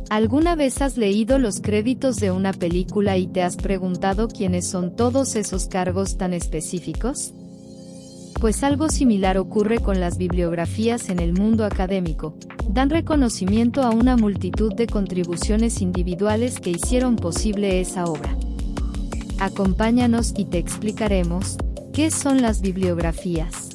¿Alguna vez has leído los créditos de una película y te has preguntado quiénes son todos esos cargos tan específicos? Pues algo similar ocurre con las bibliografías en el mundo académico. Dan reconocimiento a una multitud de contribuciones individuales que hicieron posible esa obra. Acompáñanos y te explicaremos qué son las bibliografías.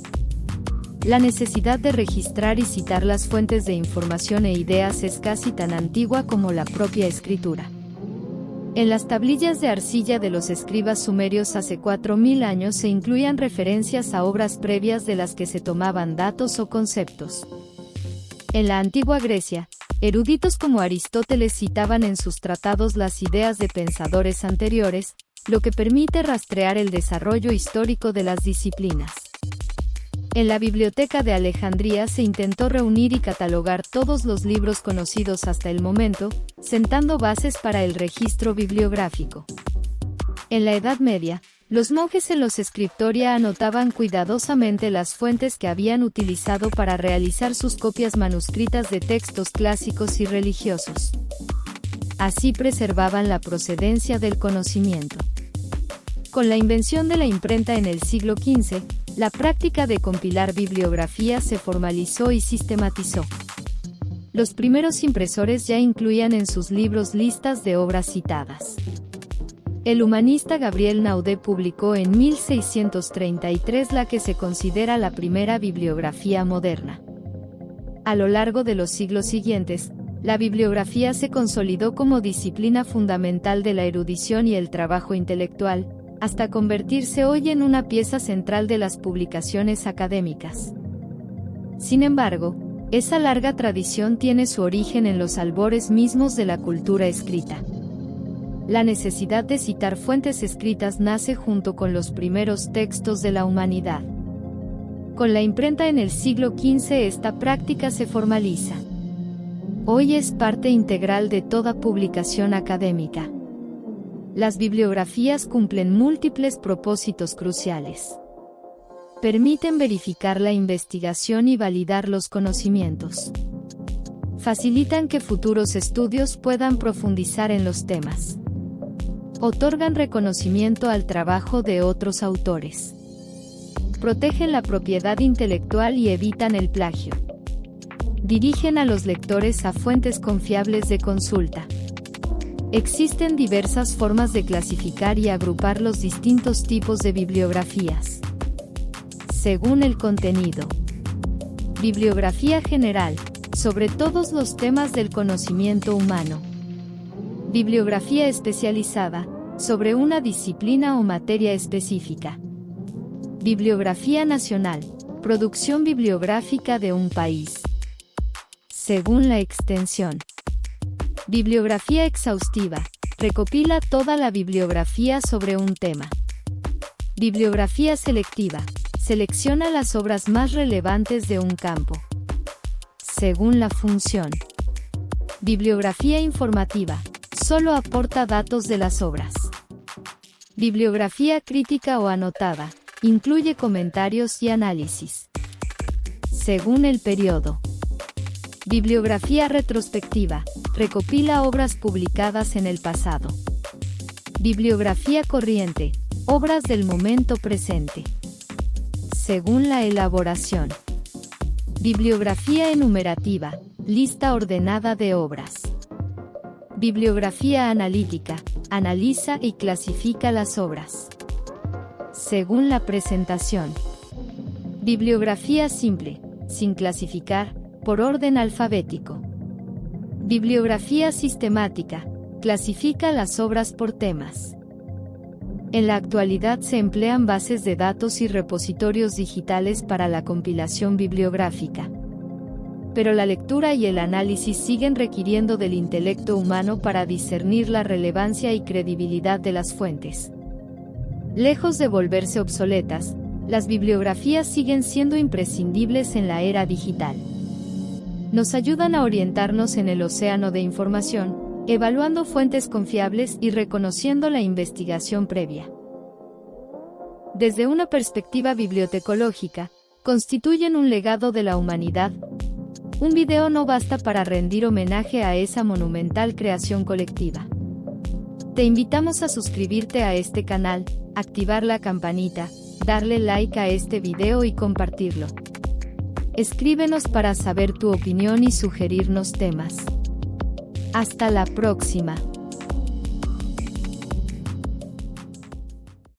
La necesidad de registrar y citar las fuentes de información e ideas es casi tan antigua como la propia escritura. En las tablillas de arcilla de los escribas sumerios hace 4000 años se incluían referencias a obras previas de las que se tomaban datos o conceptos. En la antigua Grecia, eruditos como Aristóteles citaban en sus tratados las ideas de pensadores anteriores, lo que permite rastrear el desarrollo histórico de las disciplinas. En la Biblioteca de Alejandría se intentó reunir y catalogar todos los libros conocidos hasta el momento, sentando bases para el registro bibliográfico. En la Edad Media, los monjes en los scriptoria anotaban cuidadosamente las fuentes que habían utilizado para realizar sus copias manuscritas de textos clásicos y religiosos. Así preservaban la procedencia del conocimiento. Con la invención de la imprenta en el siglo XV, la práctica de compilar bibliografías se formalizó y sistematizó. Los primeros impresores ya incluían en sus libros listas de obras citadas. El humanista Gabriel Naudé publicó en 1633 la que se considera la primera bibliografía moderna. A lo largo de los siglos siguientes, la bibliografía se consolidó como disciplina fundamental de la erudición y el trabajo intelectual, hasta convertirse hoy en una pieza central de las publicaciones académicas. Sin embargo, esa larga tradición tiene su origen en los albores mismos de la cultura escrita. La necesidad de citar fuentes escritas nace junto con los primeros textos de la humanidad. Con la imprenta en el siglo XV esta práctica se formaliza. Hoy es parte integral de toda publicación académica. Las bibliografías cumplen múltiples propósitos cruciales. Permiten verificar la investigación y validar los conocimientos. Facilitan que futuros estudios puedan profundizar en los temas. Otorgan reconocimiento al trabajo de otros autores. Protegen la propiedad intelectual y evitan el plagio. Dirigen a los lectores a fuentes confiables de consulta. Existen diversas formas de clasificar y agrupar los distintos tipos de bibliografías. Según el contenido. Bibliografía general, sobre todos los temas del conocimiento humano. Bibliografía especializada, sobre una disciplina o materia específica. Bibliografía nacional, producción bibliográfica de un país. Según la extensión. Bibliografía exhaustiva, recopila toda la bibliografía sobre un tema. Bibliografía selectiva, selecciona las obras más relevantes de un campo. Según la función. Bibliografía informativa, solo aporta datos de las obras. Bibliografía crítica o anotada, incluye comentarios y análisis. Según el periodo. Bibliografía retrospectiva, recopila obras publicadas en el pasado. Bibliografía corriente, obras del momento presente. Según la elaboración. Bibliografía enumerativa, lista ordenada de obras. Bibliografía analítica, analiza y clasifica las obras. Según la presentación. Bibliografía simple, sin clasificar, por orden alfabético. Bibliografía sistemática, clasifica las obras por temas. En la actualidad se emplean bases de datos y repositorios digitales para la compilación bibliográfica. Pero la lectura y el análisis siguen requiriendo del intelecto humano para discernir la relevancia y credibilidad de las fuentes. Lejos de volverse obsoletas, las bibliografías siguen siendo imprescindibles en la era digital. Nos ayudan a orientarnos en el océano de información, evaluando fuentes confiables y reconociendo la investigación previa. Desde una perspectiva bibliotecológica, constituyen un legado de la humanidad, Un video no basta para rendir homenaje a esa monumental creación colectiva. Te invitamos a suscribirte a este canal, activar la campanita, darle like a este video y compartirlo. Escríbenos para saber tu opinión y sugerirnos temas. Hasta la próxima.